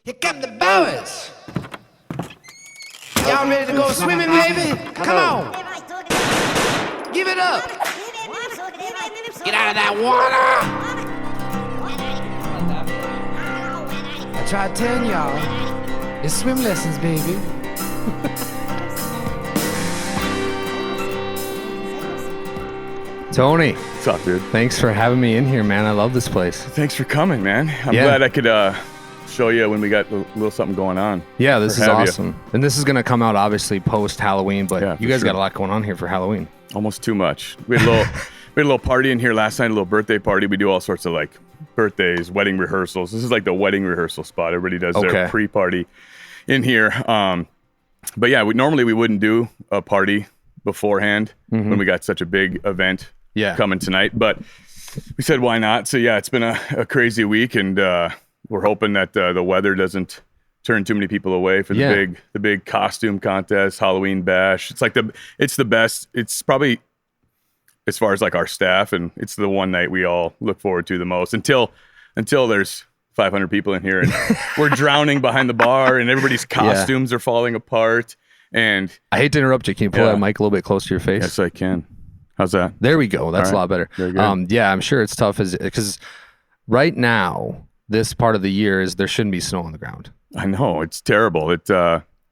Here come the boys. Y'all ready to go swimming, baby? Come on. Give it up. Get out of that water. I tried telling y'all, it's swim lessons, baby. Tony, What's up, dude? thanks for having me in here, man. I love this place. Thanks for coming, man. I'm Yeah. glad I could show you when we got a little something going on. Yeah, this Or is have you. awesome. And this is going to come out obviously post Halloween, but Yeah, you for guys sure. got a lot going on here for Halloween. Almost too much. We had a little party in here last night, a little birthday party. We do all sorts of like birthdays, wedding rehearsals. This is like the wedding rehearsal spot. Everybody does Okay. their pre-party in here. But yeah, normally we wouldn't do a party beforehand when we got such a big event Yeah. coming tonight. But we said, why not? So yeah, it's been a crazy week, and we're hoping that the weather doesn't turn too many people away for Yeah. the big costume contest, Halloween bash. It's like it's the best. It's probably, as far as like our staff, and it's the one night we all look forward to the most until there's 500 people in here and we're drowning behind the bar and everybody's costumes are falling apart. And I hate to interrupt you. Can you pull Yeah. that mic a little bit closer to your face? yes, I can. How's that? There we go. That's All a right. lot better. Very good. Yeah, I'm sure it's tough because right now, this part of the year is there shouldn't be snow on the ground. I know, it's terrible. It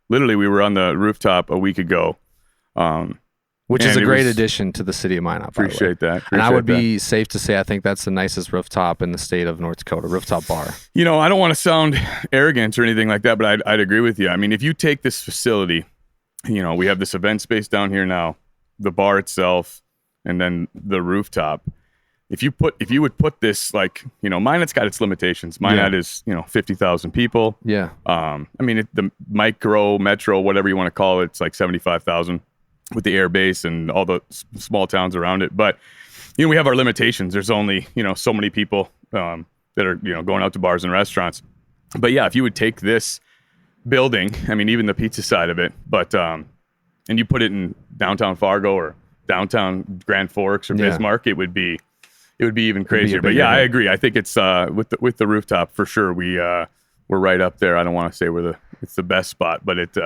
literally, we were on the rooftop a week ago. Which is And a it great was- addition to the city of Minot. by the way. Appreciate that. And I Appreciate would that. be safe to say I think that's the nicest rooftop in the state of North Dakota, rooftop bar. You know, I don't want to sound arrogant or anything like that, but I'd agree with you. I mean, if you take this facility, you know, we have this event space down here now, the bar itself, and then the rooftop. If you would put this, like, you know, Minot's got its limitations. Minot is, 50,000 people. Yeah. I mean, the micro, metro, whatever you want to call it, it's like 75,000 with the air base and all the small towns around it. But, we have our limitations. There's only, so many people that are, going out to bars and restaurants. But yeah, if you would take this building, I mean, even the pizza side of it, but, and you put it in downtown Fargo or downtown Grand Forks or Yeah. Bismarck, it would be even crazier. But bigger yeah, I hit. agree. I think it's with the rooftop for sure. We're right up there. I don't want to say it's the best spot, but it's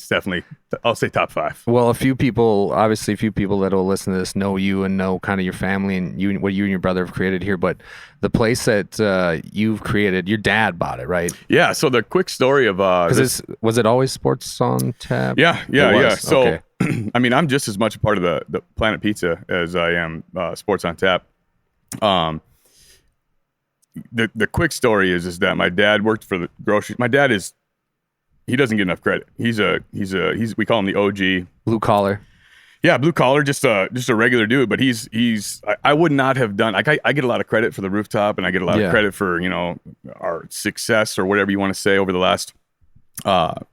definitely, I'll say top 5. Well, a few people that will listen to this know you and know kind of your family and what you and your brother have created here. But the place that you've created, your dad bought it, right? Yeah. So the quick story of Was it always sports on tap? Yeah. It was? So Okay. I mean, I'm just as much a part of the Planet Pizza as I am Sports on Tap. The quick story is that my dad worked for the grocery. My dad he doesn't get enough credit. He's we call him the OG. Blue collar. Yeah, blue collar, just a regular dude. But I would not have done. Like I get a lot of credit for the rooftop, and I get a lot Yeah. of credit for our success or whatever you want to say over the last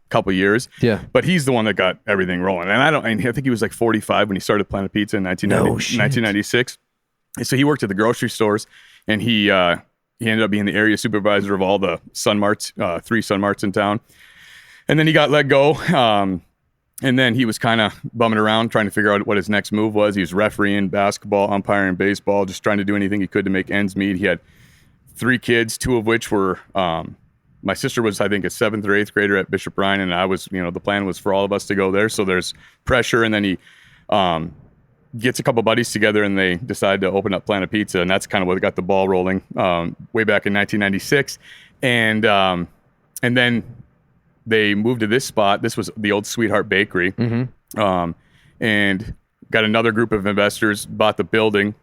couple years. Yeah. But he's the one that got everything rolling. And I think he was like 45 when he started Planet Pizza in 1996. And so he worked at the grocery stores, and he ended up being the area supervisor of all the Sun Marts, 3 Sun Marts in town. And then he got let go. And then he was kind of bumming around trying to figure out what his next move was. He was refereeing basketball, umpiring baseball, just trying to do anything he could to make ends meet. He had 3 kids, 2 of which were, my sister was, I think, a 7th or 8th grader at Bishop Ryan. And I was, the plan was for all of us to go there. So there's pressure. And then he gets a couple buddies together and they decide to open up Planet Pizza. And that's kind of what got the ball rolling way back in 1996. And then they moved to this spot. This was the old Sweetheart Bakery. Mm-hmm. And got another group of investors, bought the building.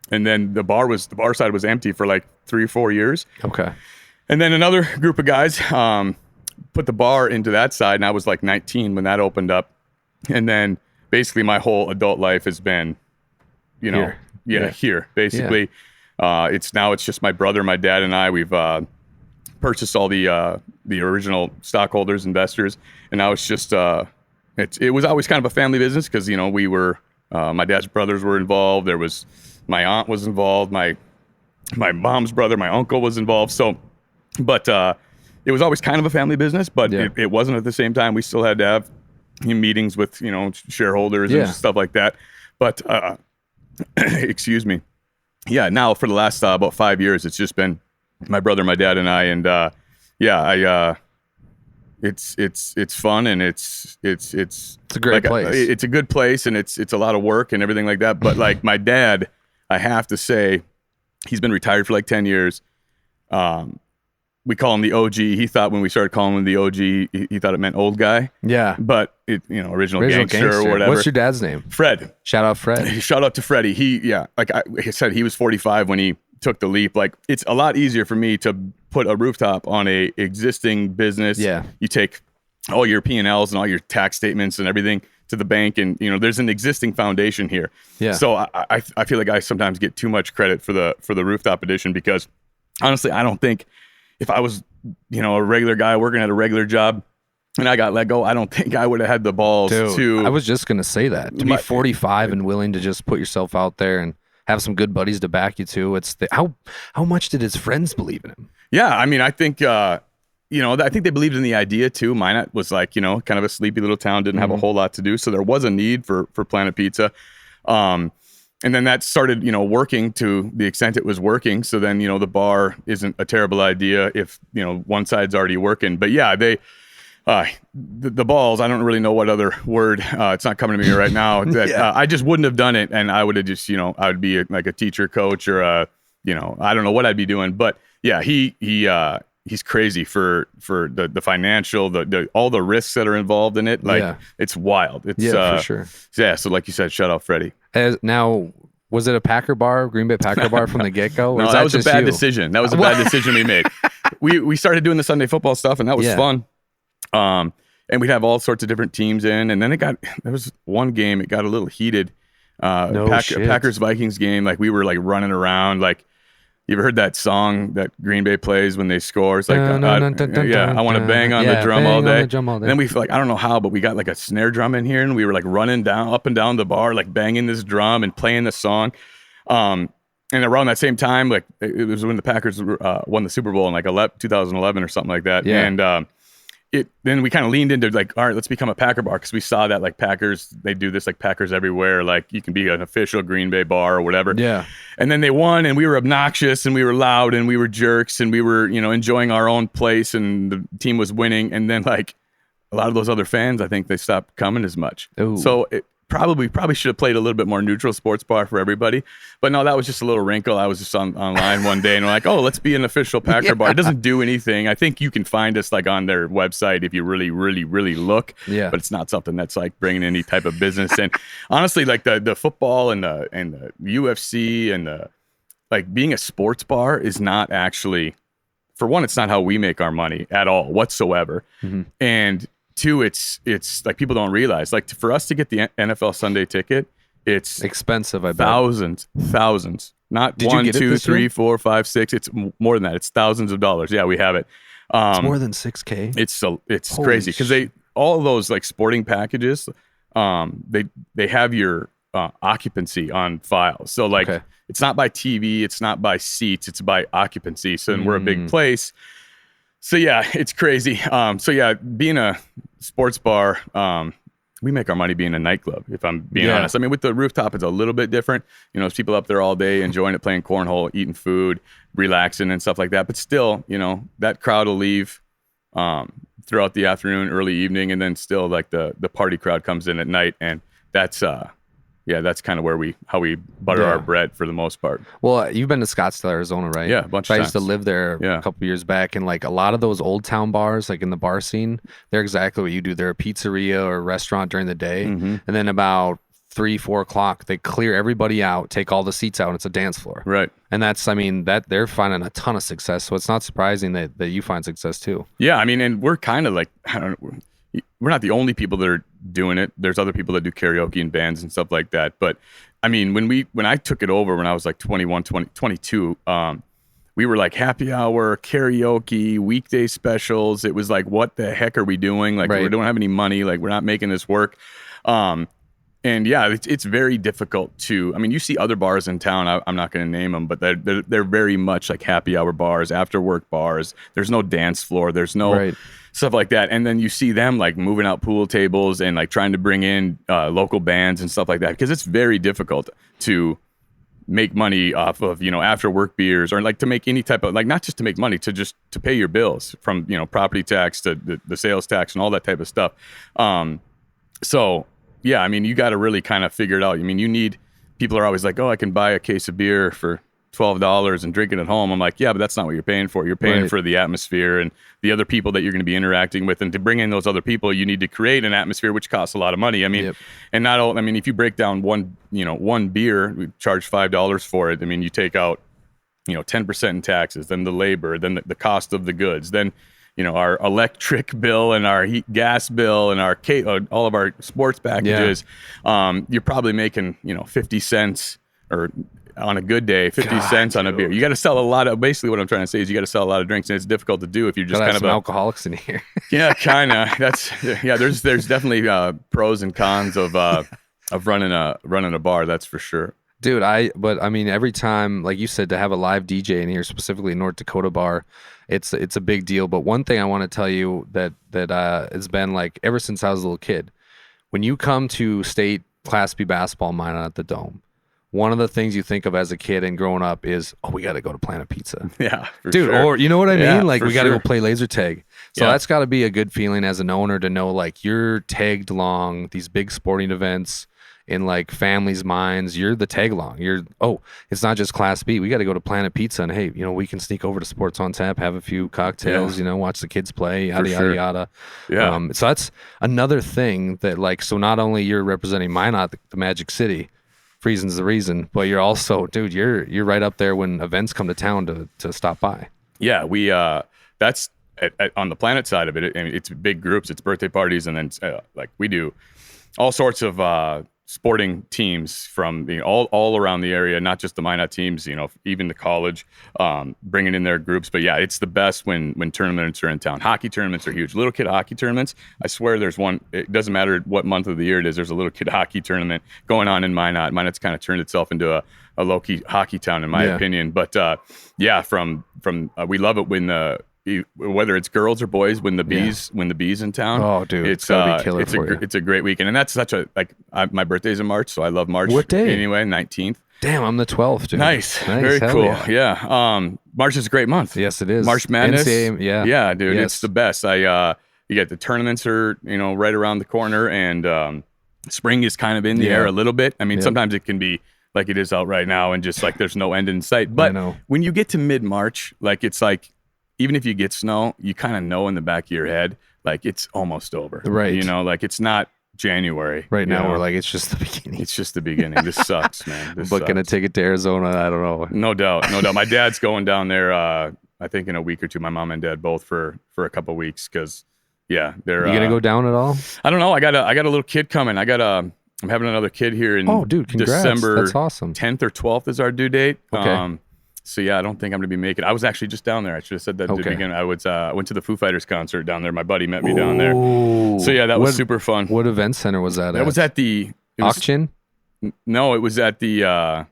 And then the bar side was empty for like 3 or 4 years. Okay. And then another group of guys put the bar into that side. And I was like 19 when that opened up. And then basically my whole adult life has been, Here. here basically. It's just my brother, my dad, and I. We've purchased all the original stockholders, investors, and now it's just it was always kind of a family business because we were my dad's brothers were involved. There was my aunt was involved, my mom's brother, my uncle was involved. So, but it was always kind of a family business, but it wasn't at the same time. We still had to have meetings with shareholders and stuff like that. But excuse me. Yeah, now for the last about 5 years, it's just been my brother, my dad, and I, and yeah, it's fun, and it's a great place. It's a good place, and it's a lot of work and everything like that. But like my dad, I have to say, he's been retired for like 10 years. We call him the OG. He thought when we started calling him the OG, he thought it meant old guy. Yeah. But original gangster or whatever. What's your dad's name? Fred. Shout out Fred. Shout out to Freddie. Like I said, he was 45 when he took the leap. Like, it's a lot easier for me to put a rooftop on a existing business. Yeah. You take all your P&Ls and all your tax statements and everything to the bank, and there's an existing foundation here. Yeah. So I feel like I sometimes get too much credit for the rooftop edition, because honestly, I don't think if I was a regular guy working at a regular job and I got let go, I don't think I would have had the balls to. I was just gonna say that, to be 45 and willing to just put yourself out there and have some good buddies to back you too. How much did his friends believe in him? Yeah, I mean, I think I think they believed in the idea too. Minot was like, kind of a sleepy little town, didn't have a whole lot to do, so there was a need for Planet Pizza. And then that started, working to the extent it was working. So then, the bar isn't a terrible idea if, one side's already working. But yeah, the balls, I don't really know what other word, it's not coming to me right now. That Yeah. I just wouldn't have done it. And I would have just, I would be like a teacher, coach, or I don't know what I'd be doing. But yeah, he's crazy for the financial, all the risks that are involved in it. Like, it's wild. It's for sure. Yeah. So like you said, shout out Freddie. Now, was it a Packer bar, Green Bay Packer bar from the get-go? No, that was a bad decision. That was a bad decision we made. We started doing the Sunday football stuff, and that was fun. And we'd have all sorts of different teams in, and then there was one game, it got a little heated. Packers Vikings game, like we were like running around, like, you ever heard that song that Green Bay plays when they score? It's like, I want to bang on the drum all day. And then we feel like, I don't know how, but we got like a snare drum in here, and we were like running up and down the bar, like banging this drum and playing the song. And around that same time, like it was when the Packers won the Super Bowl in like 2011 or something like that. Yeah. And then we kind of leaned into like, all right, let's become a Packer bar, because we saw that like Packers, they do this like Packers everywhere. Like, you can be an official Green Bay bar or whatever. Yeah. And then they won, and we were obnoxious, and we were loud, and we were jerks, and we were, enjoying our own place, and the team was winning. And then like a lot of those other fans, I think they stopped coming as much. Ooh. So it probably should have played a little bit more neutral sports bar for everybody. But no, that was just a little wrinkle. I was just online one day, and we're like, oh, let's be an official Packer bar. It doesn't do anything. I think you can find us like on their website if you really, really, really look. Yeah. But it's not something that's like bringing any type of business. And honestly, like the football and the UFC and like being a sports bar is not actually, for one, it's not how we make our money at all whatsoever. Mm-hmm. And two, it's like people don't realize, like, for us to get the NFL Sunday ticket, it's expensive. I bet thousands, not Did 1, you get 2, it 3, 4, 5, 6. It's more than that. It's thousands of dollars. Yeah, we have it. It's more than $6,000. It's crazy, because all of those like sporting packages, they have your occupancy on file. So like, it's not by TV, it's not by seats, it's by occupancy. So we're a big place. So yeah, it's crazy. So yeah, being a sports bar, we make our money being a nightclub, if I'm being honest. I mean, with the rooftop, it's a little bit different. There's people up there all day enjoying it, playing cornhole, eating food, relaxing and stuff like that. But still, that crowd will leave throughout the afternoon, early evening, and then still like the party crowd comes in at night, and that's that's kind of how we butter our bread for the most part. Well, you've been to Scottsdale, Arizona, right? Yeah, a bunch of times. I used to live there a couple years back, and like a lot of those old town bars, like in the bar scene, they're exactly what you do. They're a pizzeria or a restaurant during the day, and then about 3-4 o'clock, they clear everybody out, take all the seats out, and it's a dance floor. Right. And that they're finding a ton of success. So it's not surprising that you find success too. Yeah, I mean, and we're kind of like, I don't know, we're not the only people that are doing it. There's other people that do karaoke and bands and stuff like that. But I mean, when I took it over, when I was like 21, 22, we were like happy hour, karaoke, weekday specials. It was like, what the heck are we doing? Like, we don't have any money. Like, we're not making this work. And yeah, it's very difficult to, I mean, you see other bars in town, I'm not going to name them, but they're very much like happy hour bars, after work bars. There's no dance floor. There's no stuff like that. And then you see them like moving out pool tables and like trying to bring in local bands and stuff like that, because it's very difficult to make money off of, after work beers, or like to make any type of, like, not just to make money, to pay your bills, from, property tax to the sales tax and all that type of stuff. So yeah, I mean, you got to really kind of figure it out. I mean, people are always like, oh, I can buy a case of beer for $12 and drink it at home. I'm like, yeah, but that's not what you're paying for. You're paying for the atmosphere and the other people that you're going to be interacting with. And to bring in those other people, you need to create an atmosphere, which costs a lot of money. I mean, and not all, I mean, if you break down one beer, we charge $5 for it. I mean, you take out, 10% in taxes, then the labor, then the cost of the goods, then, our electric bill and our gas bill and our all of our sports packages. You're probably making, 50 cents, or on a good day, 50 cents on a beer. You got to sell a lot of, basically what I'm trying to say is you got to sell a lot of drinks, and it's difficult to do if you're just kind of alcoholics in here. Yeah, kind of. There's definitely pros and cons of running a bar. That's for sure. Dude, but I mean, every time, like you said, to have a live DJ in here, specifically North Dakota bar, it's a big deal. But one thing I want to tell you that has been like ever since I was a little kid, when you come to state Class B basketball Minot at the Dome, one of the things you think of as a kid and growing up is, oh, we got to go to Planet Pizza. Yeah, dude. Sure. Or you know what I mean? Yeah, like we got to sure. go play laser tag. So that's got to be a good feeling as an owner to know like you're tagged along these big sporting events in like families' minds. You're the tag along. It's not just Class B. We got to go to Planet Pizza, and hey, we can sneak over to Sports on Tap, have a few cocktails, watch the kids play, yada yada yada. Yeah. So that's another thing that like. So not only you're representing Minot, the Magic City. Reason's the reason, but you're also, dude, you're right up there when events come to town to stop by. Yeah, we that's on the Planet side of it. It's big groups, it's birthday parties, and then like we do all sorts of sporting teams from all around the area, not just the Minot teams, even the college, bringing in their groups. But yeah, it's the best when tournaments are in town. Hockey tournaments are huge. Little kid hockey tournaments. I swear there's one, it doesn't matter what month of the year it is, there's a little kid hockey tournament going on in Minot. Minot's kind of turned itself into a low-key hockey town, in my opinion. But from we love it when whether it's girls or boys, when the bees in town. Oh, dude, it's gotta be killer it's a great weekend, and that's such a my birthday's in March, so I love March. What day? Anyway, 19th. Damn, I'm the 12th, dude. Nice. Very cool. Yeah. March is a great month. Yes, it is. March Madness. NCAA, yeah, dude, yes. It's the best. You get the tournaments are right around the corner, and spring is kind of in the air a little bit. I mean, sometimes it can be like it is out right now, and just like there's no end in sight. But when you get to mid-March, like it's like, even if you get snow, you kind of know in the back of your head, like it's almost over. Right. Like it's not January. Right now, we're like, it's just the beginning. It's just the beginning. This sucks, man. But gonna take it to Arizona, I don't know. No doubt. My dad's going down there, I think in a week or two, my mom and dad both for a couple of weeks, because, they're... You gonna go down at all? I don't know. I got a little kid coming. I'm having another kid here in December. That's awesome. 10th or 12th is our due date. Okay. So yeah, I don't think I'm gonna be making it. I was actually just down there. I should have said that at the beginning. I went to the Foo Fighters concert down there. My buddy met me down there. So yeah, that was super fun. What event center was that at? That was at the Auction? No, it was at the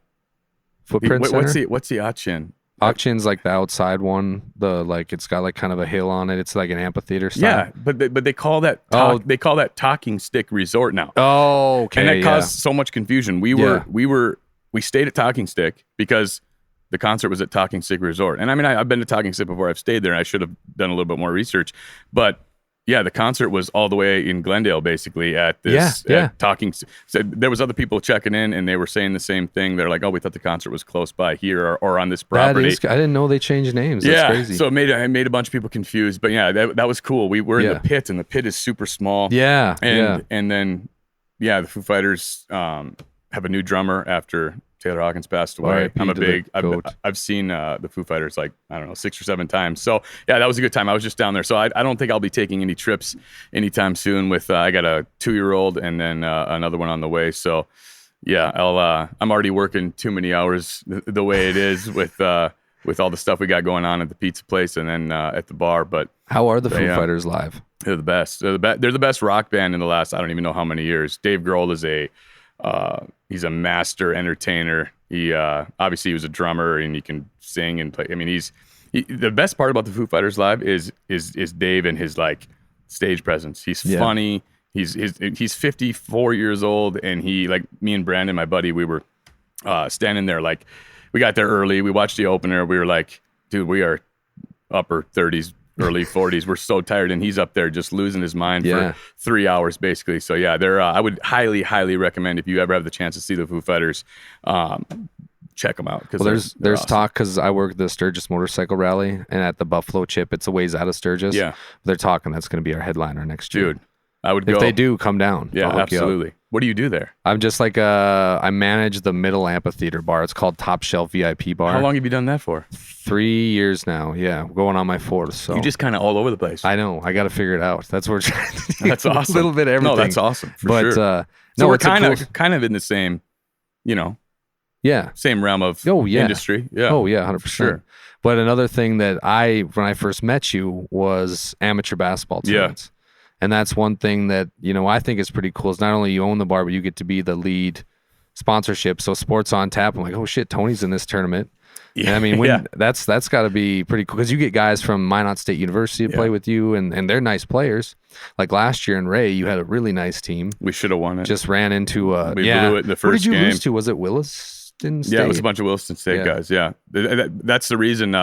Footprint Center? What's the Auction? Auction's like the outside one. It's got like kind of a hill on it. It's like an amphitheater style. Yeah, but they call that Talking Stick Resort now. Oh, okay. And that caused so much confusion. We stayed at Talking Stick because the concert was at Talking Stick Resort. And I mean, I've been to Talking Stick before. I've stayed there. I should have done a little bit more research. But yeah, the concert was all the way in Glendale, basically, at this at Talking Stick. So there was other people checking in, and they were saying the same thing. They're like, oh, we thought the concert was close by here or on this property. I didn't know they changed names. That's crazy. So it made a bunch of people confused. But yeah, that was cool. We were in the pit, and the pit is super small. Yeah. And then, the Foo Fighters have a new drummer after Taylor Hawkins passed away. I've seen the Foo Fighters like, I don't know, 6 or 7 times. So yeah, that was a good time. I was just down there. So I don't think I'll be taking any trips anytime soon with, I got a 2-year-old and then another one on the way. So yeah, I'm already working too many hours the way it is with all the stuff we got going on at the pizza place and then at the bar. But how are the Foo Fighters live? They're the best. They're the best rock band in the last, I don't even know how many years. Dave Grohl is he's a master entertainer. He obviously he was a drummer and he can sing and play. I mean, the best part about the Foo Fighters live is Dave and his like stage presence. He's funny. He's 54 years old, and he, like me and Brandon, my buddy, we were standing there. Like, we got there early. We watched the opener. We were like, dude, we are upper 30s, early 40s. We're so tired. And he's up there just losing his mind for 3 hours, basically. So, yeah, I would highly, highly recommend, if you ever have the chance to see the Foo Fighters, check them out. Well, there's awesome. Talk, because I work the Sturgis Motorcycle Rally, and at the Buffalo Chip, it's a ways out of Sturgis. Yeah. They're talking that's going to be our headliner next year. Dude, I would go. If they do, come down. Yeah, absolutely. What do you do there? I'm just like I manage the middle amphitheater bar. It's called Top Shelf VIP Bar. How long have you done that for? 3 years now. Yeah, going on my 4th. So you just kind of all over the place. I know. I got to figure it out. That's what we're trying to do. That's awesome. A little bit of everything. No, that's awesome. For sure. No, we're kind of in the same, same realm of industry. Yeah. Oh yeah, 100%. Sure. But another thing that when I first met you was amateur basketball tournaments. And that's one thing that, I think is pretty cool, is not only you own the bar, but you get to be the lead sponsorship. So Sports on Tap, I'm like, oh shit, Tony's in this tournament. Yeah. And I mean, that's got to be pretty cool, because you get guys from Minot State University to play with you, and they're nice players. Like last year in Ray, you had a really nice team. We should have won it. Just ran into we blew it in the first game. Who did you lose to? Was it Williston State? Yeah, it was a bunch of Williston State guys. Yeah, that's the reason.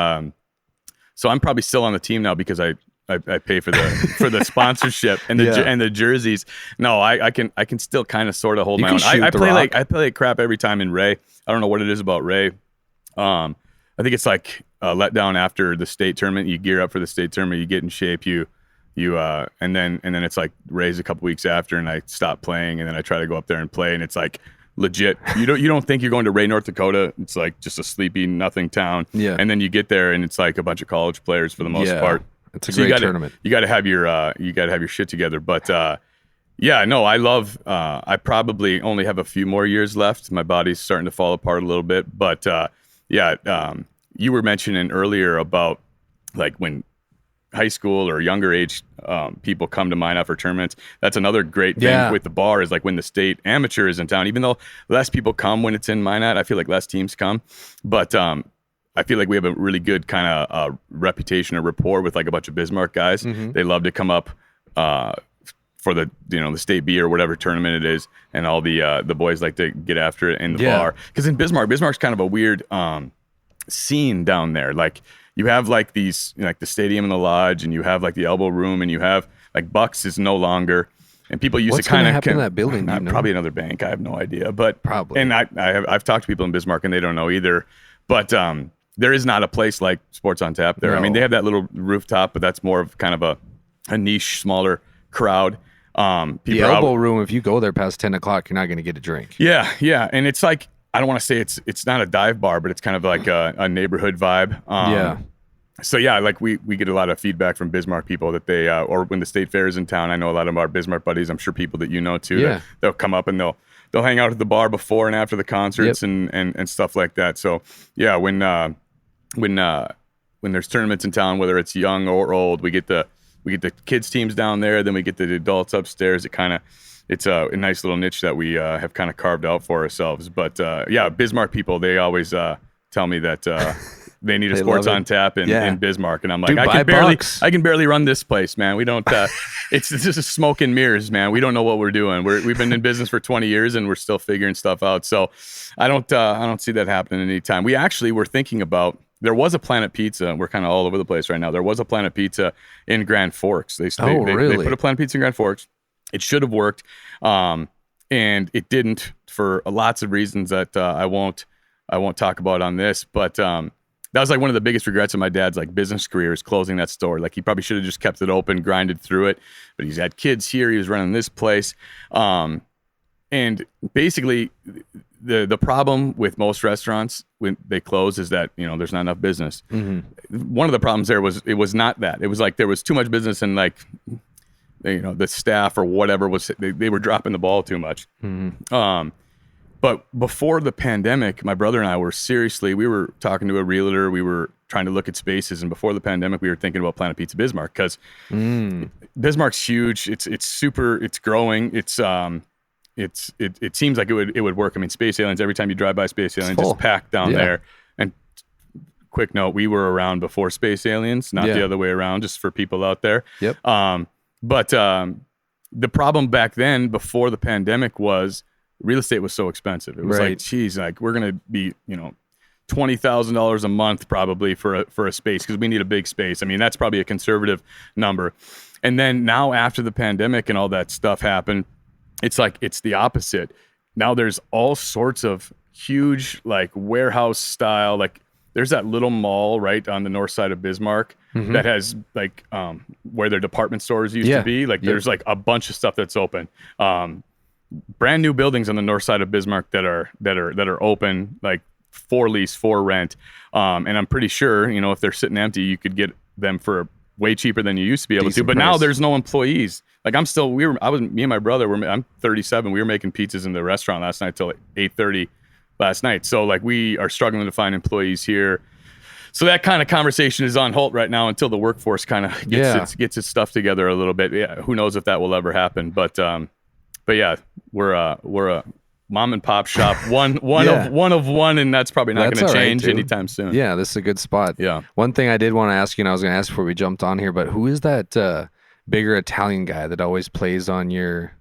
So I'm probably still on the team now because I pay for the sponsorship and the jerseys. No, I can still kind of sort of hold my own. I play like crap every time in Ray. I don't know what it is about Ray. I think it's like a letdown after the state tournament. You gear up for the state tournament, you get in shape, you and then it's like Ray's a couple weeks after, and I stop playing, and then I try to go up there and play, and it's like legit. You don't think you're going to Ray, North Dakota. It's like just a sleepy nothing town. Yeah. And then you get there, and it's like a bunch of college players for the most part. It's a great tournament. You got to have your shit together. But I love. I probably only have a few more years left. My body's starting to fall apart a little bit. But you were mentioning earlier about like when high school or younger age people come to Minot for tournaments. That's another great thing with the bar, is like when the state amateur is in town. Even though less people come when it's in Minot, I feel like less teams come. But I feel like we have a really good kind of reputation or rapport with like a bunch of Bismarck guys. Mm-hmm. They love to come up for the the state B or whatever tournament it is, and all the boys like to get after it in the bar. Because in Bismarck's kind of a weird scene down there. Like you have like these like the stadium and the lodge, and you have like the elbow room, and you have like Bucks is no longer. And people used to kind of happen in that building. Probably another bank. I have no idea, but probably. And I've talked to people in Bismarck, and they don't know either. But there is not a place like Sports on Tap there. No. I mean, they have that little rooftop, but that's more of kind of a niche, smaller crowd. The elbow room, if you go there past 10 o'clock, you're not going to get a drink. Yeah. And it's like, I don't want to say it's not a dive bar, but it's kind of like a neighborhood vibe. So yeah, like we get a lot of feedback from Bismarck people that they, or when the state fair is in town, I know a lot of our Bismarck buddies, I'm sure people that you know too, that they'll come up and they'll hang out at the bar before and after the concerts and stuff like that. So yeah, when there's tournaments in town, whether it's young or old, we get the kids teams down there, then we get the adults upstairs. It's a nice little niche that we have kind of carved out for ourselves. But Bismarck people, they always tell me that they need a Sports on Tap in Bismarck, and I'm like, I can barely run this place, man. We don't. It's just smoke and mirrors, man. We don't know what we're doing. We've been in business for 20 years, and we're still figuring stuff out. So I don't see that happening anytime. We actually were thinking about. There was a Planet Pizza. We're kind of all over the place right now. There was a Planet Pizza in Grand Forks. They put a Planet Pizza in Grand Forks. It should have worked, and it didn't for lots of reasons that I won't talk about on this. But that was like one of the biggest regrets of my dad's like business career, is closing that store. Like he probably should have just kept it open, grinded through it. But he's had kids here. He was running this place, and basically. The problem with most restaurants when they close is that there's not enough business. Mm-hmm. One of the problems there was it was not that. It was like there was too much business, and like the staff or whatever was they were dropping the ball too much. Mm-hmm. But before the pandemic, my brother and I we were talking to a realtor. We were trying to look at spaces, and before the pandemic, we were thinking about Planet Pizza Bismarck because Bismarck's huge. It's super. It's growing. It seems like it would work. I mean, Space Aliens, every time you drive by Space Aliens, just packed down there. And quick note, we were around before Space Aliens, not the other way around, just for people out there. Yep. But the problem back then, before the pandemic, was real estate was so expensive. It was like, geez, like we're gonna be, $20,000 a month probably for a space because we need a big space. I mean, that's probably a conservative number. And then now after the pandemic and all that stuff happened, it's like it's the opposite. Now there's all sorts of huge like warehouse style, like there's that little mall right on the north side of Bismarck that has like where their department stores used to be. Like there's like a bunch of stuff that's open. Brand new buildings on the north side of Bismarck that are open, like for lease, for rent. And I'm pretty sure, if they're sitting empty, you could get them for way cheaper than you used to be able to. But now there's no employees. Like me and my brother, I'm 37. We were making pizzas in the restaurant last night till 8:30 last night. So like we are struggling to find employees here. So that kind of conversation is on hold right now until the workforce kind of gets its stuff together a little bit. Yeah, who knows if that will ever happen? But yeah, we're a mom and pop shop, one of one, and that's probably not going to change anytime soon. Yeah, this is a good spot. Yeah. One thing I did want to ask you, and I was going to ask before we jumped on here, but who is that bigger Italian guy that always plays on your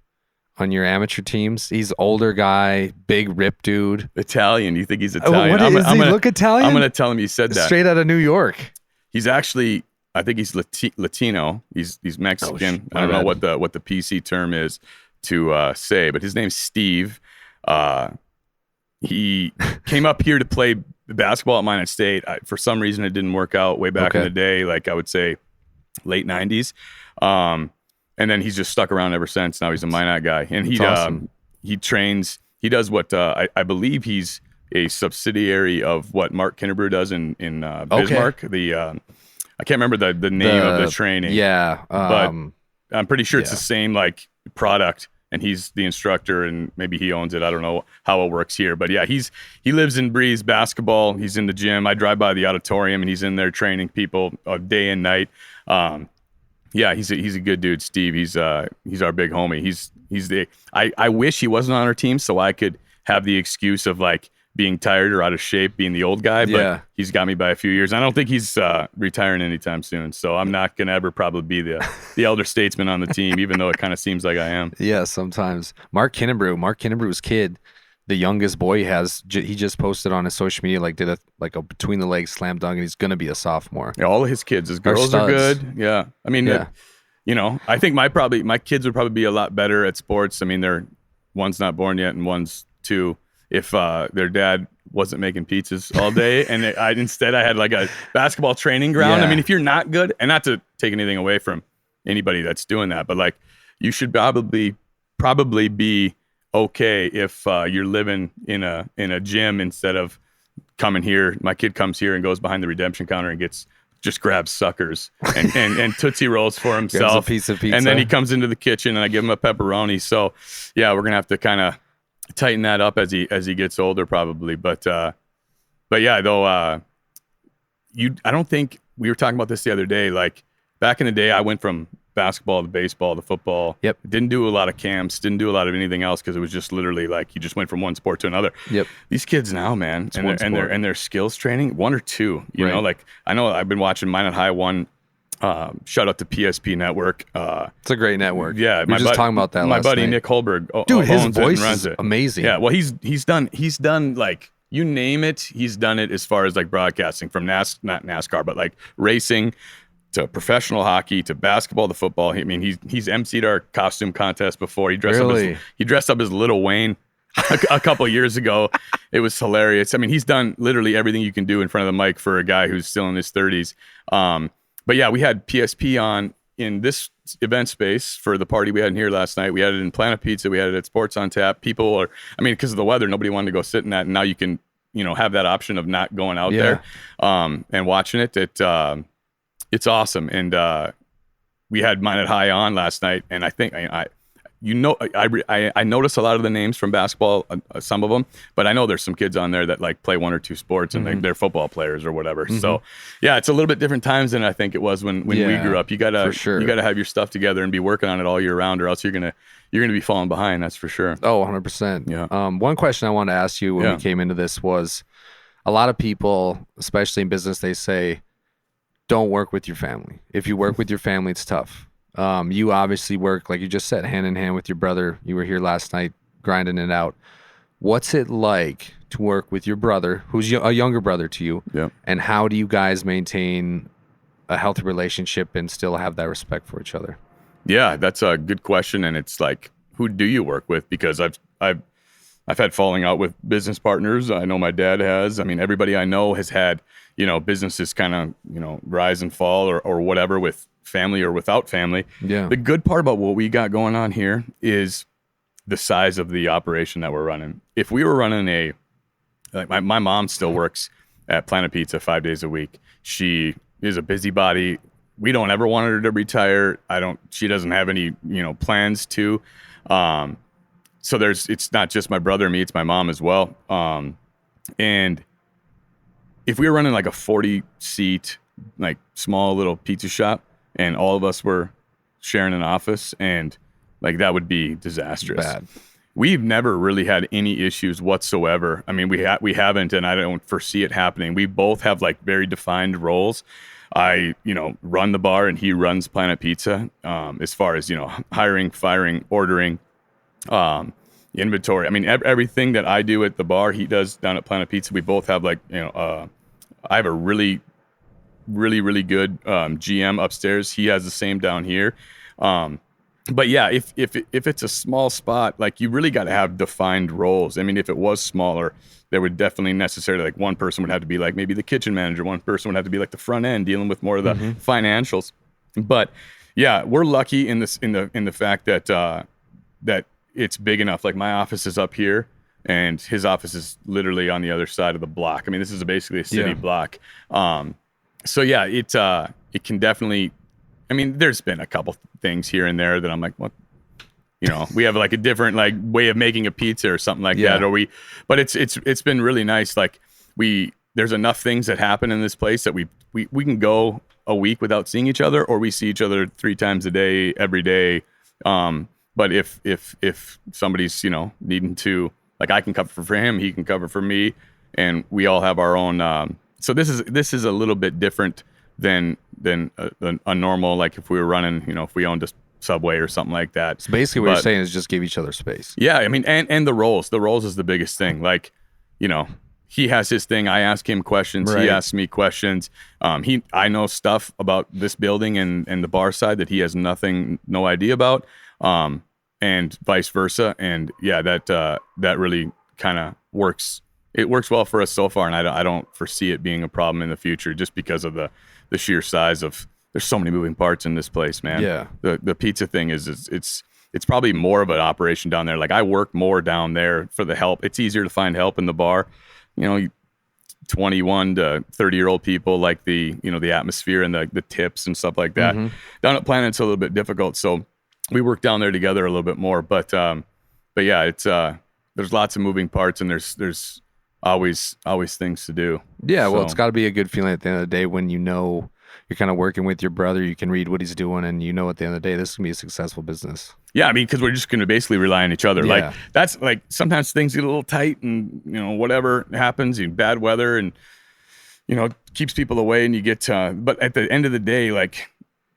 amateur teams? He's older guy, big rip dude. Italian? You think he's Italian? Does he look Italian? I'm going to tell him you said that. Straight out of New York. He's actually, I think he's Latino. He's Mexican. I don't know what the PC term is to say, but his name's Steve. He came up here to play basketball at Minot State. For some reason, it didn't work out way back in the day, like I would say late 90s. And then he's just stuck around ever since. Now he's a Minot guy. And he trains, he does what I believe he's a subsidiary of what Mark Kinnebrew does in Bismarck. I can't remember the name of the training. Yeah. But I'm pretty sure it's the same like product. And he's the instructor, and maybe he owns it. I don't know how it works here, but yeah, he lives and breathes basketball. He's in the gym. I drive by the auditorium, and he's in there training people day and night. Yeah, he's a good dude, Steve. He's our big homie. I wish he wasn't on our team so I could have the excuse of like being tired or out of shape, being the old guy, but he's got me by a few years. I don't think he's retiring anytime soon, so I'm not going to ever probably be the elder statesman on the team, even though it kind of seems like I am. Yeah, sometimes. Mark Kinnebrew's kid, the youngest boy he just posted on his social media, like did a between the legs slam dunk, and he's going to be a sophomore. Yeah, all of his kids, his girls are good. Yeah, I mean, I think my kids would probably be a lot better at sports. I mean, one's not born yet and one's 2. If their dad wasn't making pizzas all day and instead I had like a basketball training ground. I mean, if you're not good, and not to take anything away from anybody that's doing that, but like you should probably be okay if you're living in a gym instead of coming here. My kid comes here and goes behind the redemption counter and just grabs suckers and Tootsie Rolls for himself. Grabs a piece of pizza. And then he comes into the kitchen and I give him a pepperoni. So yeah, we're going to have to kind of tighten that up as he gets older probably. But yeah, though, I don't think we were talking about this the other day. Like back in the day, I went from basketball to baseball to football. Yep. Didn't do a lot of camps, didn't do a lot of anything else because it was just literally like you just went from one sport to another. Yep. These kids now, man, and their skills training, 1 or 2, you know, like I know I've been watching Minot High 1. Shout out to PSP Network. It's a great network. Yeah, we were just talking about that. My buddy night. Nick Holberg, dude, his owns voice it and runs is it. amazing. Yeah, well, he's done like you name it, he's done it as far as like broadcasting from not NASCAR, but like racing to professional hockey to basketball to football. I mean, he's emceed our costume contest before. He dressed up as Little Wayne a couple years ago. It was hilarious. I mean, he's done literally everything you can do in front of the mic for a guy who's still in his 30s. But yeah, we had PSP on in this event space for the party we had in here last night. We had it in Planet Pizza. We had it at Sports on Tap. Because of the weather, nobody wanted to go sit in that. And now you can, have that option of not going out there and watching it. It's awesome. And we had Minot High on last night. And I think I notice a lot of the names from basketball, some of them, but I know there's some kids on there that like play 1 or 2 sports and they're football players or whatever. Mm-hmm. So yeah, it's a little bit different times than I think it was when we grew up. You gotta have your stuff together and be working on it all year round, or else you're gonna be falling behind. That's for sure. Oh, 100%. Yeah. One question I wanted to ask you when we came into this was, a lot of people, especially in business, they say, don't work with your family. If you work with your family, it's tough. You obviously work, like you just said, hand in hand with your brother. You were here last night grinding it out. What's it like to work with your brother, who's a younger brother to you? Yeah. And how do you guys maintain a healthy relationship and still have that respect for each other? Yeah, that's a good question. And it's like, who do you work with? Because I've had falling out with business partners. I know my dad has. I mean, everybody I know has had, businesses kind of, rise and fall or whatever with family or without family. Yeah. The good part about what we got going on here is the size of the operation that we're running. If we were running my mom still works at Planet Pizza 5 days a week. She is a busybody. We don't ever want her to retire. She doesn't have any, plans to. So it's not just my brother and me, it's my mom as well. And if we were running like a 40-seat, like small little pizza shop and all of us were sharing an office, and like that would be disastrous. Bad. We've never really had any issues whatsoever. I mean, we haven't, and I don't foresee it happening. We both have like very defined roles. I, run the bar and he runs Planet Pizza, as far as, hiring, firing, ordering, inventory. I mean, everything that I do at the bar, he does down at Planet Pizza. We both have like, I have a really, really, really good GM upstairs. He has the same down here. But yeah, if it's a small spot, like you really got to have defined roles. I mean, if it was smaller, there would definitely necessarily like one person would have to be like maybe the kitchen manager. One person would have to be like the front end dealing with more of the financials. But yeah, we're lucky in the fact that that it's big enough. Like my office is up here and his office is literally on the other side of the block. I mean, this is basically a city block. So yeah, it can definitely, I mean, there's been a couple things here and there that I'm like, what, we have like a different like way of making a pizza or something like that. But it's been really nice. Like there's enough things that happen in this place that we can go a week without seeing each other, or we see each other 3 times a day, every day. But if somebody's, needing to, like I can cover for him, he can cover for me, and we all have our own. So this is a little bit different than a normal, like if we were running, if we owned a Subway or something like that. So basically what you're saying is just give each other space. Yeah, I mean, and the roles is the biggest thing. Like, he has his thing. I ask him questions. Right. He asks me questions. I know stuff about this building and the bar side that he has no idea about. And vice versa. And yeah, that really kind of works. It works well for us so far. And I don't foresee it being a problem in the future just because of the sheer size of, there's so many moving parts in this place, man. Yeah. The pizza thing it's probably more of an operation down there. Like I work more down there for the help. It's easier to find help in the bar. 21 to 30-year-old people like the atmosphere and the tips and stuff like that. Down at Planet, it's a little bit difficult. So we work down there together a little bit more. But yeah, it's there's lots of moving parts and there's always things to do. Yeah, well, it's got to be a good feeling at the end of the day when you're kind of working with your brother, you can read what he's doing, and at the end of the day, this can be a successful business. Yeah, I mean, because we're just going to basically rely on each other. Yeah. Like, that's like, sometimes things get a little tight and, whatever happens, bad weather and, keeps people away and you get, but at the end of the day, like,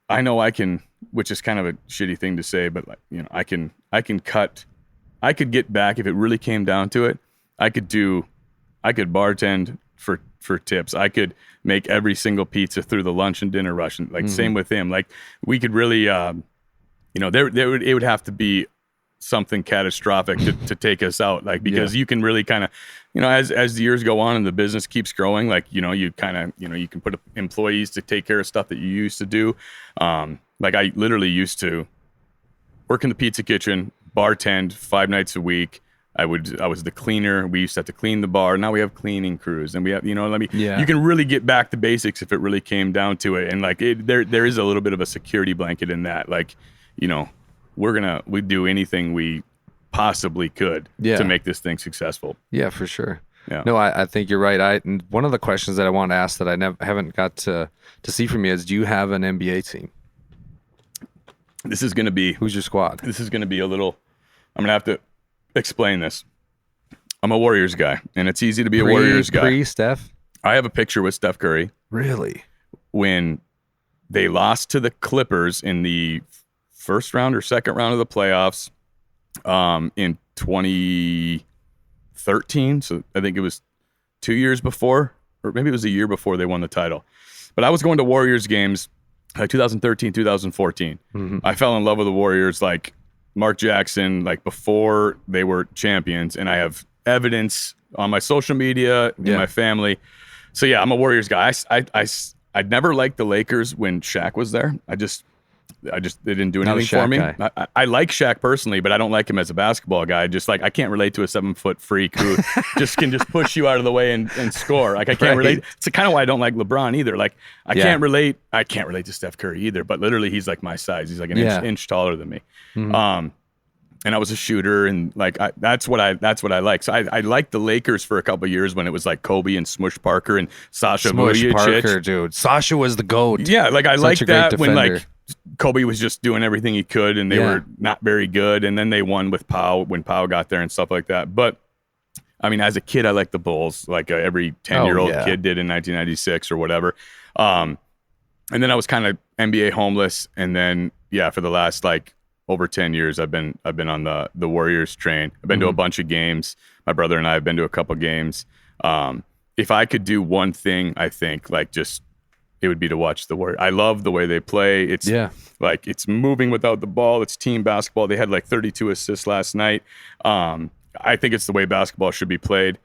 I know I can, which is kind of a shitty thing to say, but like, I could get back if it really came down to it. I could bartend for tips. I could make every single pizza through the lunch and dinner rush. And like same with him. Like we could really, it would have to be something catastrophic to take us out. Like, because you can really kind of, as the years go on and the business keeps growing, like, you kind of, you can put employees to take care of stuff that you used to do. Like I literally used to work in the pizza kitchen, bartend 5 nights a week. I was the cleaner. We used to have to clean the bar. Now we have cleaning crews, and we have, you can really get back to basics if it really came down to it. And like, there is a little bit of a security blanket in that. Like, we'd do anything we possibly could to make this thing successful. Yeah, for sure. Yeah. No, I think you're right. And one of the questions that I want to ask that I haven't got to see from you is, do you have an NBA team? This is going to be, who's your squad? This is going to be I'm going to have to explain this. I'm a Warriors guy, and it's easy to be a Warriors guy. Pre-Steph? I have a picture with Steph Curry. Really? When they lost to the Clippers in the first round or second round of the playoffs, in 2013. So I think it was 2 years before, or maybe it was a year before they won the title. But I was going to Warriors games 2013, 2014. I fell in love with the Warriors, like Mark Jackson, like before they were champions. And I have evidence on my social media, in my family. So yeah, I'm a Warriors guy. I'd never liked the Lakers when Shaq was there. They didn't do anything for me. I like Shaq personally, but I don't like him as a basketball guy. Just like I can't relate to a 7-foot freak who can just push you out of the way and score. Like I can't relate. It's kind of why I don't like LeBron either. Like I can't relate to Steph Curry either. But literally, he's like my size. He's like an inch taller than me. And I was a shooter, and like that's what I like. So I liked the Lakers for a couple of years when it was like Kobe and Smush Parker and Sasha Vujacic. Parker, dude. Sasha was the GOAT. Yeah, like I liked that when like Kobe was just doing everything he could, and they were not very good. And then they won with Pau when Pau got there and stuff like that. But I mean, as a kid, I liked the Bulls, like every 10-year-old kid did in 1996 or whatever. And then I was kind of NBA homeless, and then for the last like over 10 years, I've been on the Warriors train. I've been to a bunch of games. My brother and I have been to a couple games. If I could do one thing, I think like just it would be to watch the Warriors. I love the way they play. It's like it's moving without the ball. It's team basketball. They had like 32 assists last night. I think it's the way basketball should be played.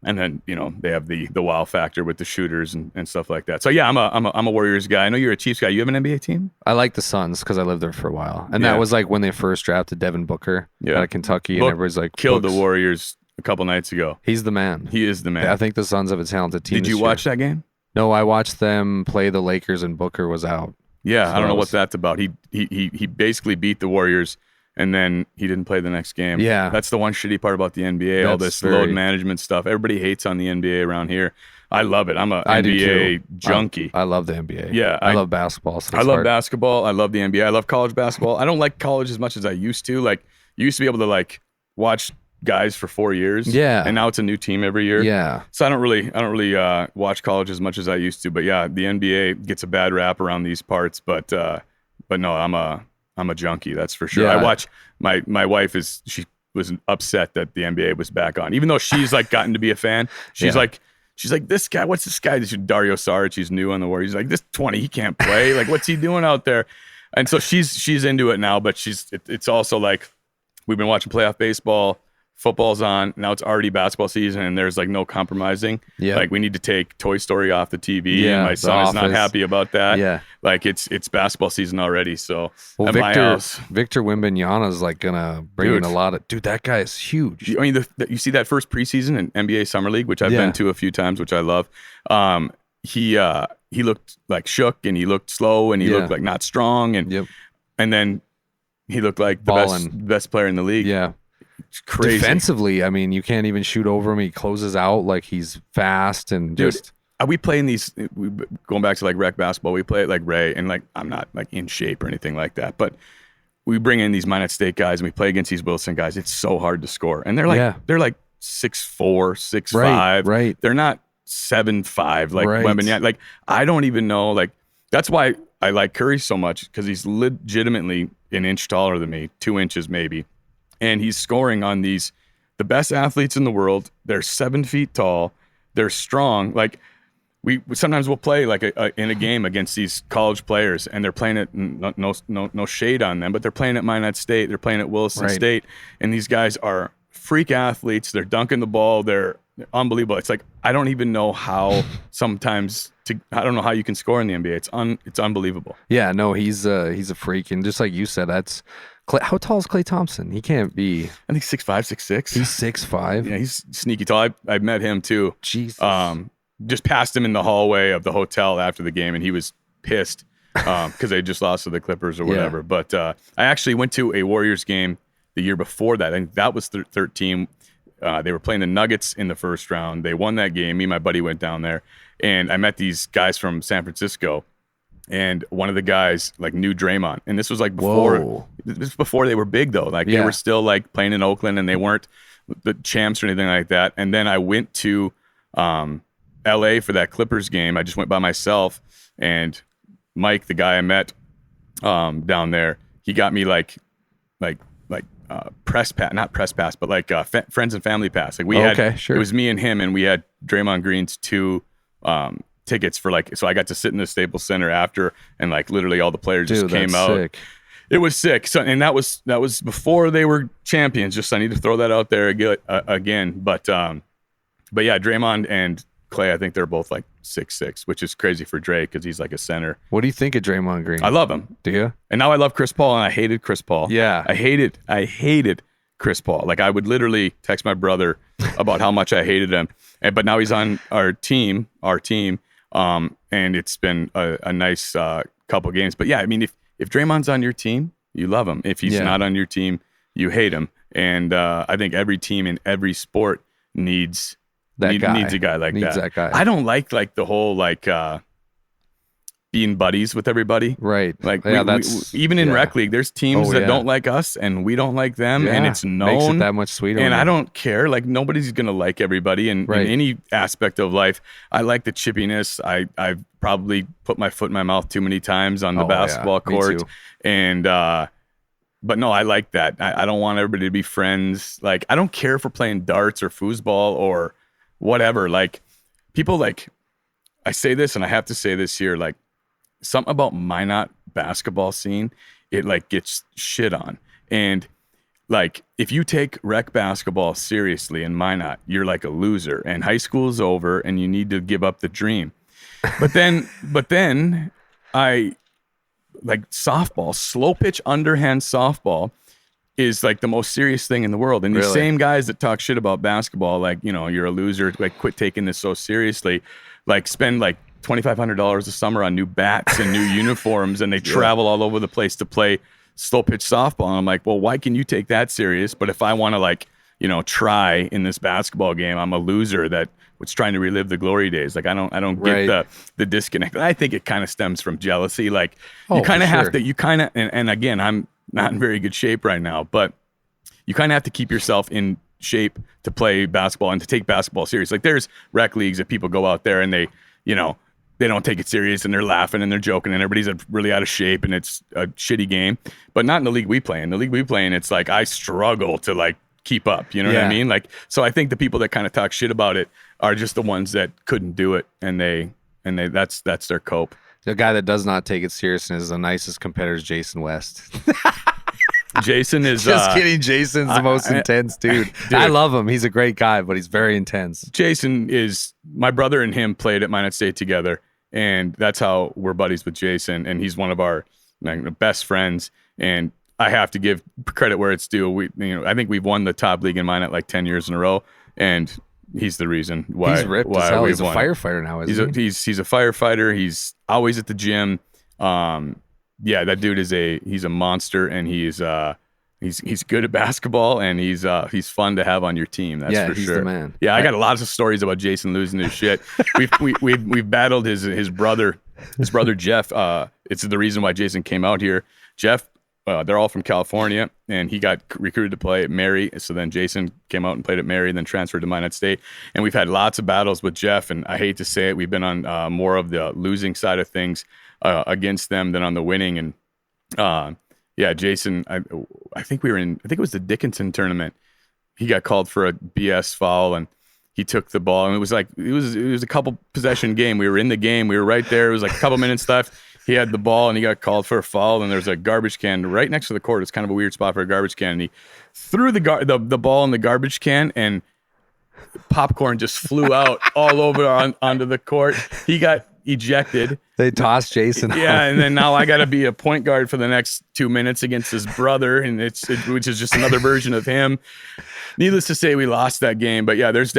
And then they have the wow factor with the shooters and stuff like that. So yeah, I'm a Warriors guy. I know you're a Chiefs guy. You have an NBA team? I like the Suns because I lived there for a while, and that was like when they first drafted Devin Booker out of Kentucky, and everybody's like killed the Warriors a couple nights ago. He's the man. He is the man. I think the Suns have a talented team. Did you watch that game? No, I watched them play the Lakers, and Booker was out. Yeah, so I don't know what that's about. He basically beat the Warriors, and then he didn't play the next game. Yeah. That's the one shitty part about the NBA, all this load management stuff. Everybody hates on the NBA around here. I love it. I'm an NBA junkie. I love the NBA. Yeah. I love basketball. So I love basketball. I love the NBA. I love college basketball. I don't like college as much as I used to. Like, you used to be able to, like, watch guys for 4 years. Yeah. And now it's a new team every year. Yeah. So I don't really watch college as much as I used to. But, yeah, the NBA gets a bad rap around these parts. But no, I'm a junkie, that's for sure. Yeah. I watch my wife she was upset that the NBA was back on, even though she's like gotten to be a fan. She's like, this guy, what's this guy? This Dario Saric, he's new on the Warriors. He's like, this 20, he can't play. Like, what's he doing out there? And so she's into it now, but it's also like we've been watching playoff baseball. Football's on. Now it's already basketball season, and there's like no compromising. Yeah. Like we need to take Toy Story off the TV. Yeah, and my son is not happy about that. Yeah. Like it's basketball season already. So at my house, Victor Wembanyama's like gonna bring in a lot of. Dude, that guy is huge. I mean, you see that first preseason in NBA Summer League, which I've been to a few times, which I love. He looked like shook, and he looked slow, and he looked like not strong, and then he looked like the best player in the league. Yeah. It's crazy. Defensively, I mean, you can't even shoot over him. He closes out like he's fast and just. We play in these, going back to like rec basketball, we play it like Ray, and like I'm not like in shape or anything like that, but we bring in these Minot State guys and we play against these Wilson guys. It's so hard to score, and they're like 6'4", 6'5". Right. They're not 7'5" like Wembanyama. Like I don't even know. Like that's why I like Curry so much, because he's legitimately an inch taller than me, 2 inches maybe. And he's scoring on the best athletes in the world. They're 7 feet tall. They're strong. Like sometimes we'll play like in a game against these college players, and they're playing at no shade on them, but they're playing at Minot State. They're playing at Wilson State, and these guys are freak athletes. They're dunking the ball. They're unbelievable. It's like I don't even know how sometimes. I don't know how you can score in the NBA. It's unbelievable. Yeah, no, he's a freak, and just like you said, that's. How tall is Klay Thompson? He can't be. I think 6'5", 6'6". He's 6'5". Yeah, he's sneaky tall. I met him too. Jesus. Just passed him in the hallway of the hotel after the game, and he was pissed because they just lost to the Clippers or whatever. Yeah. But I actually went to a Warriors game the year before that. I think that was 13. They were playing the Nuggets in the first round. They won that game. Me and my buddy went down there, and I met these guys from San Francisco. And one of the guys like knew Draymond, and this was like before they were big though. Like they were still like playing in Oakland, and they weren't the champs or anything like that. And then I went to LA for that Clippers game. I just went by myself, and Mike, the guy I met down there, he got me like not press pass, but like friends and family pass. Like we it was me and him, and we had Draymond Green's 2 tickets for so I got to sit in the Staples Center after, and like literally all the players just came out. Sick. It was sick. So, and that was before they were champions. Just I need to throw that out there again. But yeah, Draymond and Clay, I think they're both like 6'6", which is crazy for Dre because he's like a center. What do you think of Draymond Green? I love him. Do you? And now I love Chris Paul, and I hated Chris Paul. Yeah. I hated Chris Paul. Like I would literally text my brother about how much I hated him. But now he's on our team. And it's been a nice couple games. But yeah, I mean, if Draymond's on your team, you love him. If he's not on your team, you hate him. And I think every team in every sport needs a guy like that. I don't like the whole being buddies with everybody. Right. Like even in rec league, there's teams that don't like us and we don't like them, and it's known. Makes it that much sweeter. And I don't care. Like nobody's gonna like everybody in any aspect of life. I like the chippiness. I've probably put my foot in my mouth too many times on the basketball court. And but no, I like that. I don't want everybody to be friends. Like I don't care if we're playing darts or foosball or whatever. Like people I say this, and I have to say this here, like something about Minot basketball scene, it gets shit on. And like if you take rec basketball seriously in Minot, you're like a loser, and high school's over and you need to give up the dream. But then I like softball, slow pitch underhand softball is like the most serious thing in the world. And the same guys that talk shit about basketball, like, you're a loser, like quit taking this so seriously, like spend like $2,500 a summer on new bats and new uniforms, and they travel all over the place to play slow pitch softball. And I'm like, well, why can you take that serious? But if I want to try in this basketball game, I'm a loser that was trying to relive the glory days. Like I don't get the disconnect. I think it kind of stems from jealousy. Like you kind of have to, and again, I'm not in very good shape right now, but you kind of have to keep yourself in shape to play basketball and to take basketball serious. Like there's rec leagues that people go out there and they don't take it serious and they're laughing and they're joking and everybody's really out of shape and it's a shitty game, but not in the league we play in. The league we play in, it's like I struggle to keep up. You know what I mean? Like, so I think the people that kind of talk shit about it are just the ones that couldn't do it, and that's their cope. The guy that does not take it serious and is the nicest competitor is Jason West. Jason is just kidding. Jason's the most intense dude. I love him. He's a great guy, but he's very intense. Jason is my brother, and him played at Minot State together, and that's how we're buddies with Jason. And he's one of our best friends. And I have to give credit where it's due. I think we've won the top league in Minot like 10 years in a row, and he's the reason why. He's ripped as hell. He's a firefighter now, isn't he? He's a firefighter. He's always at the gym. Yeah, that dude he's a monster, and he's good at basketball, and he's fun to have on your team. That's for he's sure. The man. Yeah, I got lots of stories about Jason losing his shit. We've battled his brother Jeff. It's the reason why Jason came out here. Jeff, they're all from California, and he got recruited to play at Mary. So then Jason came out and played at Mary, and then transferred to Minot State. And we've had lots of battles with Jeff, and I hate to say it, we've been on more of the losing side of things against them than on the winning. And Jason, I think it was the Dickinson tournament. He got called for a BS foul, and he took the ball, and it was a couple possession game. We were in the game. We were right there. It was like a couple minutes left. He had the ball, and he got called for a foul, and there's a garbage can right next to the court. It's kind of a weird spot for a garbage can, and he threw the ball in the garbage can, and popcorn just flew out all over onto the court. He got ejected. They tossed Jason out. Yeah, and then now I got to be a point guard for the next 2 minutes against his brother, and which is just another version of him. Needless to say, we lost that game. But yeah, there's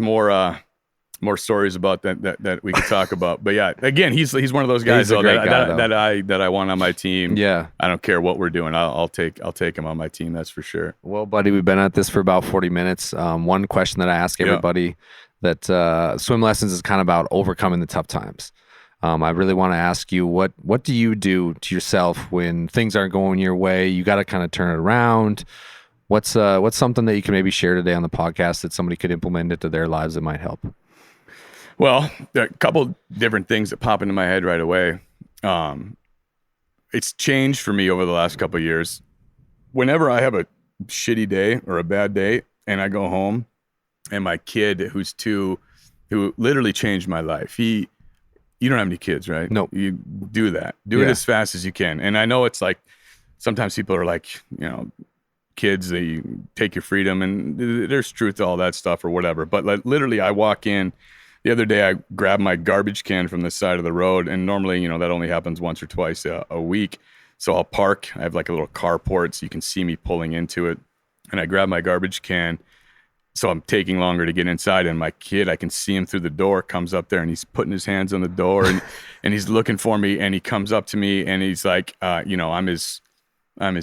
more stories about that we could talk about. But yeah, again, he's one of those guys that I want on my team. Yeah, I don't care what we're doing. I'll take him on my team. That's for sure. Well, buddy, we've been at this for about 40 minutes. One question that I ask everybody that swim lessons is kind of about overcoming the tough times. I really want to ask you, what do you do to yourself when things aren't going your way? You got to kind of turn it around. What's something that you can maybe share today on the podcast that somebody could implement into their lives that might help? Well, there are a couple different things that pop into my head right away. It's changed for me over the last couple of years. Whenever I have shitty day or a bad day, and I go home, and my kid, who's 2, who literally changed my life. You don't have any kids, right? Nope. You do that. Do it as fast as you can. And I know it's like, sometimes people are like, kids, they take your freedom, and there's truth to all that stuff or whatever. But like, literally, I walk in. The other day, I grabbed my garbage can from the side of the road, and normally, that only happens once or twice a week. So I'll park. I have like a little carport, so you can see me pulling into it. And I grab my garbage can, so I'm taking longer to get inside. And my kid, I can see him through the door, comes up there, and he's putting his hands on the door, and he's looking for me. And he comes up to me, and he's like, I'm his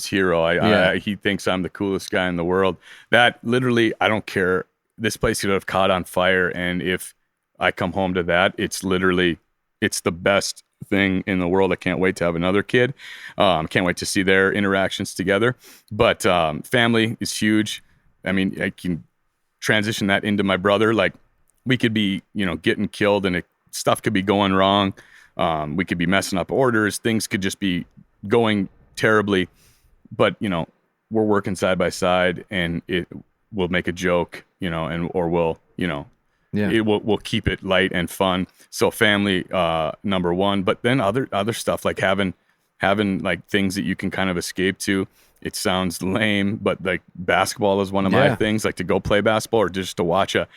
hero. He thinks I'm the coolest guy in the world. That literally, I don't care. This place could have caught on fire, and if I come home to that, it's the best thing in the world. I can't wait to have another kid. Can't wait to see their interactions together. But family is huge. I mean, I can transition that into my brother. Like, we could be, getting killed, and stuff could be going wrong. We could be messing up orders. Things could just be going terribly. But, we're working side by side, and we'll make a joke, or we'll, we'll keep it light and fun. So family, number one, but then other stuff, like having like things that you can kind of escape to. It sounds lame, but like basketball is one of my things, like to go play basketball or just to watch a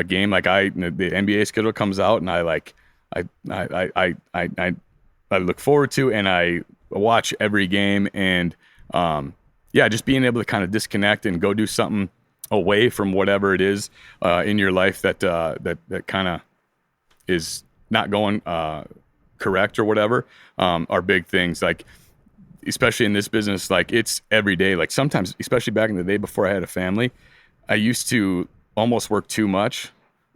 game. Like the NBA schedule comes out, and I look forward to, and I watch every game, and just being able to kind of disconnect and go do something away from whatever it is in your life that kind of is not going correct or whatever are big things. Like, especially in this business, like, it's every day. Like, sometimes, especially back in the day before I had a family, I used to almost work too much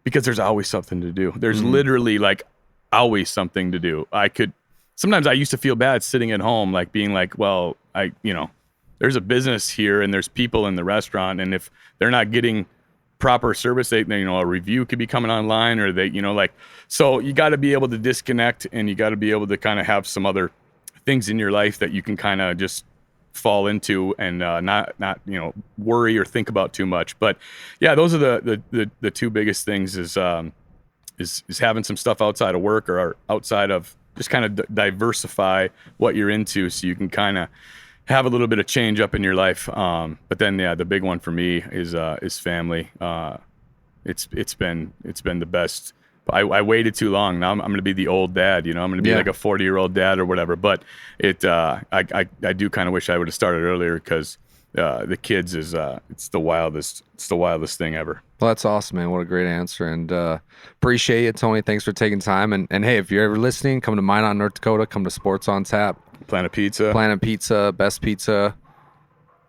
because there's always something to do. There's literally like always something to do. Sometimes I used to feel bad sitting at home, like being like, well, there's a business here and there's people in the restaurant, and if they're not getting proper service, a review could be coming online, or so you got to be able to disconnect, and you got to be able to kind of have some other things in your life that you can kind of just fall into and not worry or think about too much. But yeah, those are the two biggest things is having some stuff outside of work or outside of, just kind of diversify what you're into, so you can kind of have a little bit of change up in your life. But then, the big one for me is family. It's been the best. I waited too long. Now I'm going to be the old dad. I'm going to be like a 40-year-old dad or whatever. But I do kind of wish I would have started earlier, because the kids is it's the wildest thing ever. Well, that's awesome, man. What a great answer, and appreciate it, Tony. Thanks for taking time. And hey, if you're ever listening, come to Minot, North Dakota. Come to Sports on Tap. Planet Pizza, best pizza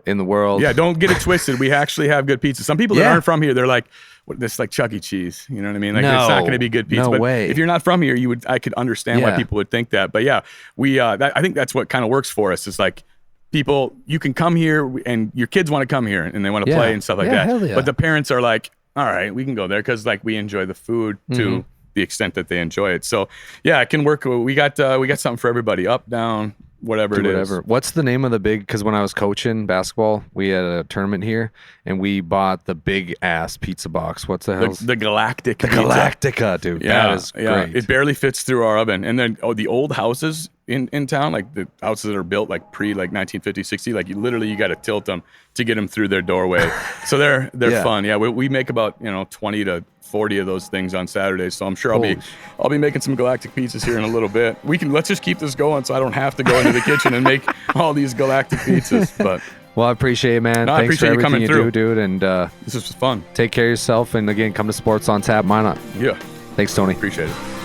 in the world. Yeah, don't get it twisted. We actually have good pizza. Some people that aren't from here, they're like, this is like Chuck E. Cheese. You know what I mean? Like, it's not going to be good pizza. No but way. If you're not from here, I could understand why people would think that. But yeah, I think that's what kind of works for us. Is like, people, you can come here, and your kids want to come here, and they want to play and stuff like that. Hell yeah. But the parents are like, all right, we can go there, because like we enjoy the food to the extent that they enjoy it. So yeah, it can work. We got something for everybody. Up, down, whatever it is. What's the name of the big? Because when I was coaching basketball, we had a tournament here, and we bought the big ass pizza box. What's the hell? The Galactic. The Galactica, dude. Yeah, that is great. It barely fits through our oven. And then the old houses in town, like the houses that are built like pre 1950, 60, like you got to tilt them to get them through their doorway. So they're fun. Yeah, we make about 20 to 40 of those things on Saturdays. So I'm sure I'll be making some Galactic pizzas here in a little bit. Let's just keep this going, so I don't have to go into the kitchen and make all these Galactic pizzas. But well, I appreciate it, man. No, Thanks for everything coming you through, do, dude. And this was fun. Take care of yourself, and again, come to Sports on Tap. Minot. Yeah. Thanks, Tony. Appreciate it.